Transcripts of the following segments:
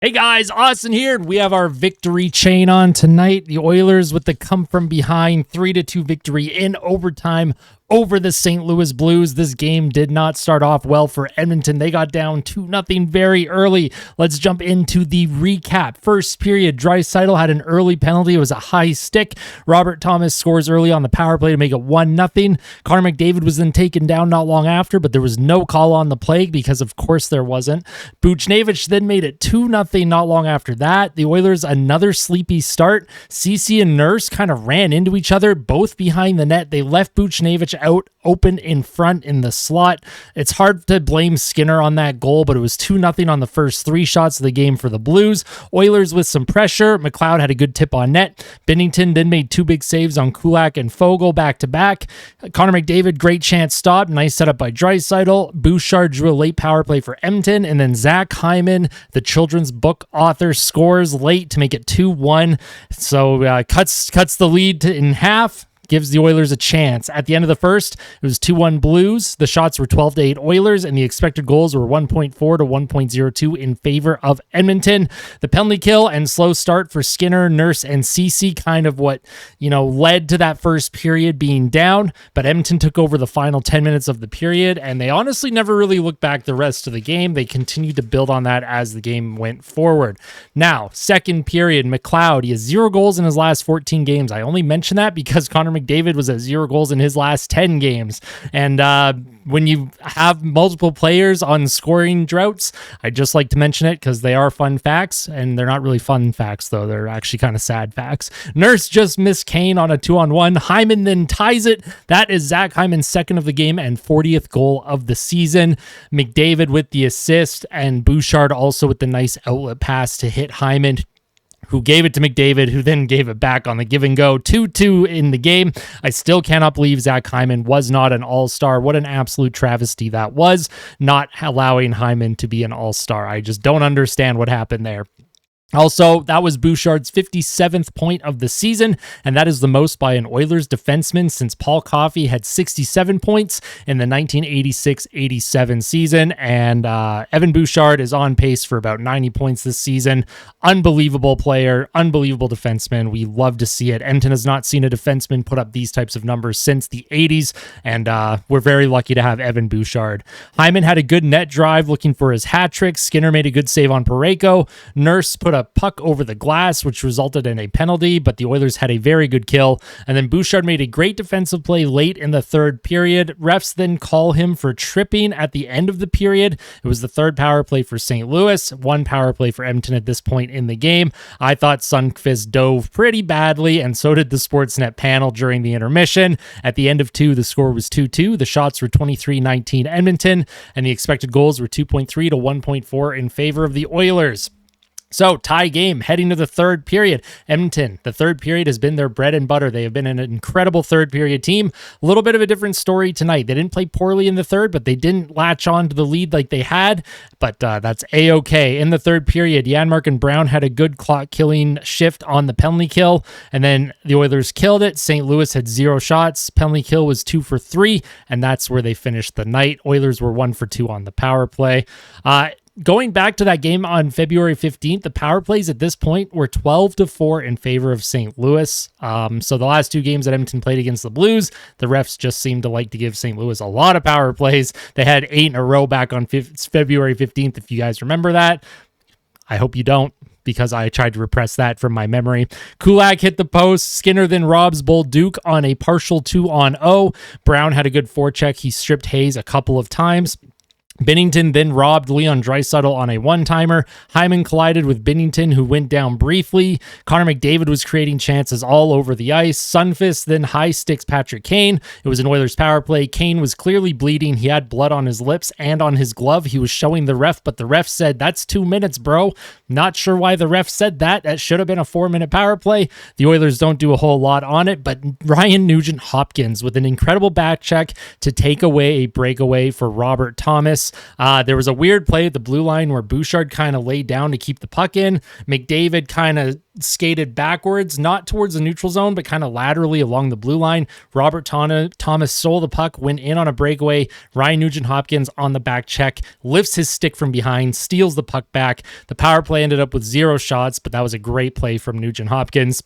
Hey guys, Austin here. We have our victory chain on tonight. The Oilers with the come from behind 3-2 victory in overtime over the St. Louis Blues. This game did not start off well for Edmonton. They got down 2-0 very early. Let's jump into the recap. First period, Draisaitl had an early penalty. It was a high stick. Robert Thomas scores early on the power play to make it 1-0. Connor McDavid was then taken down not long after, but there was no call on the play because of course there wasn't. Buchnevich then made it 2-0 not long after that. The Oilers, another sleepy start. Ceci and Nurse kind of ran into each other, both behind the net. They left Buchnevich out open in front in the slot. It's hard to blame Skinner on that goal, but it was 2-0 on the first three shots of the game for the Blues. Oilers with some pressure. McLeod had a good tip on net. Binnington then made two big saves on Kulak and Foegele back-to-back. Connor McDavid, great chance stop. Nice setup by Draisaitl. Bouchard drew a late power play for Edmonton, and then Zach Hyman, the children's book author, scores late to make it 2-1. So cuts the lead in half. Gives the Oilers a chance. At the end of the first, it was 2-1 Blues. The shots were 12-8 Oilers, and the expected goals were 1.4 to 1.02 in favor of Edmonton. The penalty kill and slow start for Skinner, Nurse, and Ceci kind of what, led to that first period being down, but Edmonton took over the final 10 minutes of the period, and they honestly never really looked back the rest of the game. They continued to build on that as the game went forward. Now, second period, McLeod, he has 0 goals in his last 14 games. I only mention that because Connor McDavid was at 0 goals in his last 10 games. And when you have multiple players on scoring droughts, I just like to mention it because they are fun facts, and they're not really fun facts, though. They're actually kind of sad facts. Nurse just missed Kane on a 2-on-1. Hyman then ties it. That is Zach Hyman's second of the game and 40th goal of the season. McDavid with the assist, and Bouchard also with the nice outlet pass to hit Hyman, who gave it to McDavid, who then gave it back on the give and go. 2-2 in the game. I still cannot believe Zach Hyman was not an all-star. What an absolute travesty that was, not allowing Hyman to be an all-star. I just don't understand what happened there. Also, that was Bouchard's 57th point of the season, and that is the most by an Oilers defenseman since Paul Coffey had 67 points in the 1986-87 season, and Evan Bouchard is on pace for about 90 points this season. Unbelievable player, unbelievable defenseman. We love to see it. Edmonton has not seen a defenseman put up these types of numbers since the 80s, and we're very lucky to have Evan Bouchard. Hyman had a good net drive looking for his hat trick. Skinner made a good save on Parayko. Nurse put a puck over the glass, which resulted in a penalty, but the Oilers had a very good kill. And then Bouchard made a great defensive play late in the third period. Refs then call him for tripping at the end of the period. It was the third power play for St. Louis, one power play for Edmonton at this point in the game. I thought Sundqvist dove pretty badly, and so did the Sportsnet panel during the intermission. At the end of 2, the score was 2-2. The shots were 23-19 Edmonton, and the expected goals were 2.3 to 1.4 in favor of the Oilers. So, tie game heading to the third period. Edmonton, the third period has been their bread and butter. They have been an incredible third period team. A little bit of a different story tonight. They didn't play poorly in the third, but they didn't latch on to the lead like they had. But that's A-okay. In the third period, Janmark and Brown had a good clock-killing shift on the penalty kill, and then the Oilers killed it. St. Louis had 0 shots. Penalty kill was 2 for 3, and that's where they finished the night. Oilers were 1 for 2 on the power play. Going back to that game on February 15th, the power plays at this point were 12-4 in favor of St. Louis. So the last 2 games that Edmonton played against the Blues, the refs just seemed to like to give St. Louis a lot of power plays. They had 8 in a row back on February 15th, if you guys remember that. I hope you don't, because I tried to repress that from my memory. Kulak hit the post. Skinner then robs Bolduc on a partial 2-on-0. Brown had a good forecheck. He stripped Hayes a couple of times. Binnington then robbed Leon Draisaitl on a one-timer. Hyman collided with Binnington, who went down briefly. Connor McDavid was creating chances all over the ice. Sundqvist then high-sticks Patrick Kane. It was an Oilers power play. Kane was clearly bleeding. He had blood on his lips and on his glove. He was showing the ref, but the ref said, "That's 2 minutes, bro." Not sure why the ref said that. That should have been a 4-minute power play. The Oilers don't do a whole lot on it, but Ryan Nugent-Hopkins with an incredible back check to take away a breakaway for Robert Thomas. this. There was a weird play at the blue line where Bouchard kind of laid down to keep the puck in. McDavid kind of skated backwards, not towards the neutral zone, but kind of laterally along the blue line. Robert Thomas stole the puck, went in on a breakaway. Ryan Nugent-Hopkins on the back check, lifts his stick from behind, steals the puck back. The power play ended up with 0 shots, but that was a great play from Nugent-Hopkins.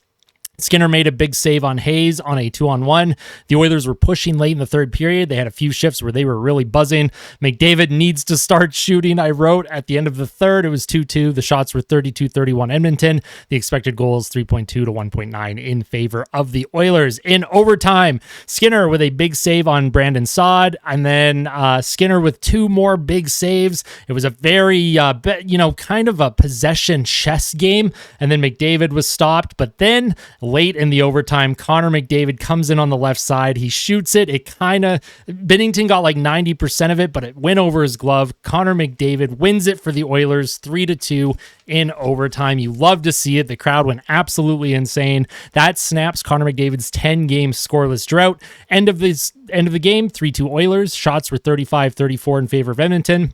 Skinner made a big save on Hayes on a 2-on-1. The Oilers were pushing late in the third period. They had a few shifts where they were really buzzing. McDavid needs to start shooting, I wrote. At the end of the third, it was 2-2. The shots were 32-31 Edmonton. The expected goals 3.2 to 1.9 in favor of the Oilers. In overtime, Skinner with a big save on Brandon Saad, and then Skinner with 2 more big saves. It was a very, kind of a possession chess game, and then McDavid was stopped, but then late in the overtime, Connor McDavid comes in on the left side. He shoots it. Binnington got like 90% of it, but it went over his glove. Connor McDavid wins it for the Oilers 3-2 in overtime. You love to see it. The crowd went absolutely insane. That snaps Connor McDavid's 10-game scoreless drought. End of the game, 3-2 Oilers. Shots were 35-34 in favor of Edmonton.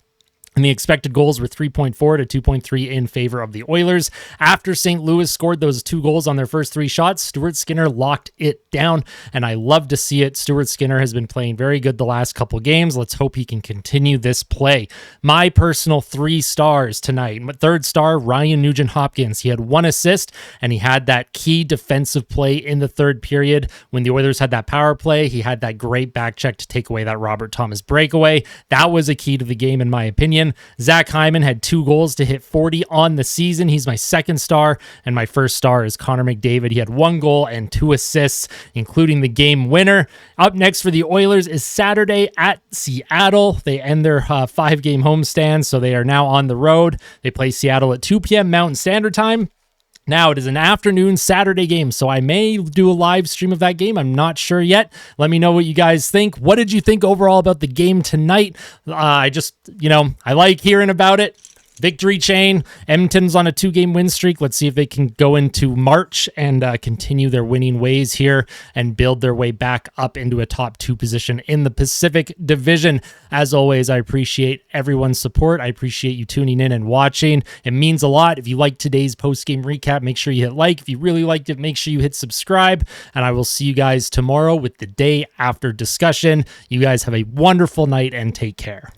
And the expected goals were 3.4 to 2.3 in favor of the Oilers. After St. Louis scored those 2 goals on their first 3 shots, Stuart Skinner locked it down, and I love to see it. Stuart Skinner has been playing very good the last couple games. Let's hope he can continue this play. My personal 3 stars tonight. My 3rd star, Ryan Nugent-Hopkins. He had 1 assist, and he had that key defensive play in the third period. When the Oilers had that power play, he had that great back check to take away that Robert Thomas breakaway. That was a key to the game, in my opinion. Zach Hyman had 2 goals to hit 40 on the season. He's my 2nd star, and my 1st star is Connor McDavid. He had 1 goal and 2 assists, including the game winner. Up next for the Oilers is Saturday at Seattle. They end their 5-game homestand, so they are now on the road. They play Seattle at 2 p.m. Mountain Standard Time. Now, it is an afternoon Saturday game, so I may do a live stream of that game. I'm not sure yet. Let me know what you guys think. What did you think overall about the game tonight? I like hearing about it. Victory chain. Edmonton's on a 2-game win streak. Let's see if they can go into March and continue their winning ways here and build their way back up into a top 2 position in the Pacific Division. As always, I appreciate everyone's support. I appreciate you tuning in and watching. It means a lot. If you liked today's post-game recap, make sure you hit like. If you really liked it, make sure you hit subscribe. And I will see you guys tomorrow with the day after discussion. You guys have a wonderful night and take care.